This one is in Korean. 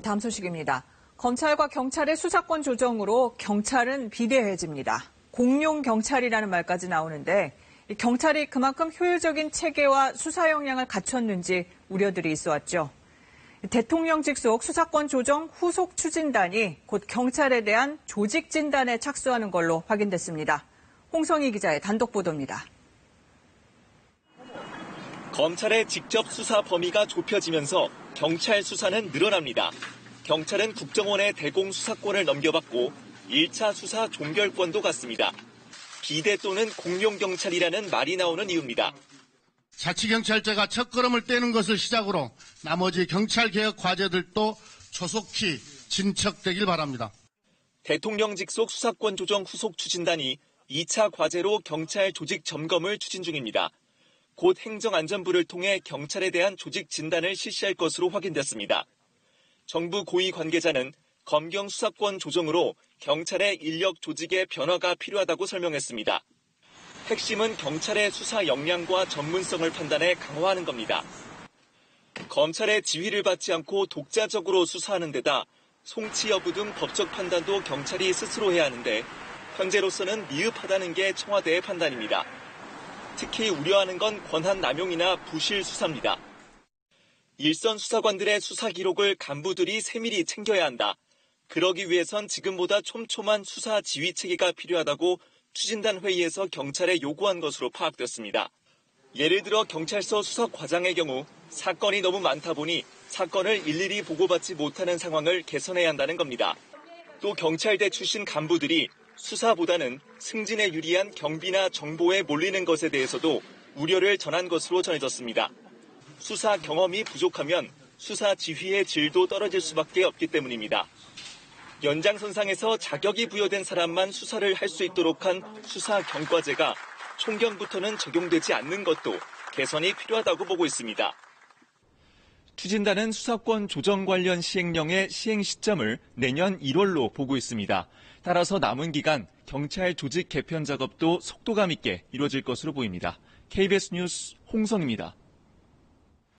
다음 소식입니다. 검찰과 경찰의 수사권 조정으로 경찰은 비대해집니다. 공룡 경찰이라는 말까지 나오는데 경찰이 그만큼 효율적인 체계와 수사 역량을 갖췄는지 우려들이 있어왔죠. 대통령직 속 수사권 조정 후속 추진단이 곧 경찰에 대한 조직 진단에 착수하는 걸로 확인됐습니다. 홍성희 기자의 단독 보도입니다. 검찰의 직접 수사 범위가 좁혀지면서 경찰 수사는 늘어납니다. 경찰은 국정원에 대공 수사권을 넘겨받고 1차 수사 종결권도 갖습니다. 비대 또는 공룡 경찰이라는 말이 나오는 이유입니다. 자치경찰제가 첫걸음을 떼는 것을 시작으로 나머지 경찰개혁 과제들도 조속히 진척되길 바랍니다. 대통령 직속 수사권 조정 후속 추진단이 2차 과제로 경찰 조직 점검을 추진 중입니다. 곧 행정안전부를 통해 경찰에 대한 조직 진단을 실시할 것으로 확인됐습니다. 정부 고위 관계자는 검경 수사권 조정으로 경찰의 인력 조직의 변화가 필요하다고 설명했습니다. 핵심은 경찰의 수사 역량과 전문성을 판단해 강화하는 겁니다. 검찰의 지휘를 받지 않고 독자적으로 수사하는 데다 송치 여부 등 법적 판단도 경찰이 스스로 해야 하는데 현재로서는 미흡하다는 게 청와대의 판단입니다. 특히 우려하는 건 권한 남용이나 부실 수사입니다. 일선 수사관들의 수사 기록을 간부들이 세밀히 챙겨야 한다. 그러기 위해선 지금보다 촘촘한 수사 지휘 체계가 필요하다고 추진단 회의에서 경찰에 요구한 것으로 파악됐습니다. 예를 들어 경찰서 수사과장의 경우 사건이 너무 많다 보니 사건을 일일이 보고받지 못하는 상황을 개선해야 한다는 겁니다. 또 경찰대 출신 간부들이 수사보다는 승진에 유리한 경비나 정보에 몰리는 것에 대해서도 우려를 전한 것으로 전해졌습니다. 수사 경험이 부족하면 수사 지휘의 질도 떨어질 수밖에 없기 때문입니다. 연장선상에서 자격이 부여된 사람만 수사를 할 수 있도록 한 수사 경과제가 총경부터는 적용되지 않는 것도 개선이 필요하다고 보고 있습니다. 추진단은 수사권 조정 관련 시행령의 시행 시점을 내년 1월로 보고 있습니다. 따라서 남은 기간 경찰 조직 개편 작업도 속도감 있게 이루어질 것으로 보입니다. KBS 뉴스 홍성입니다.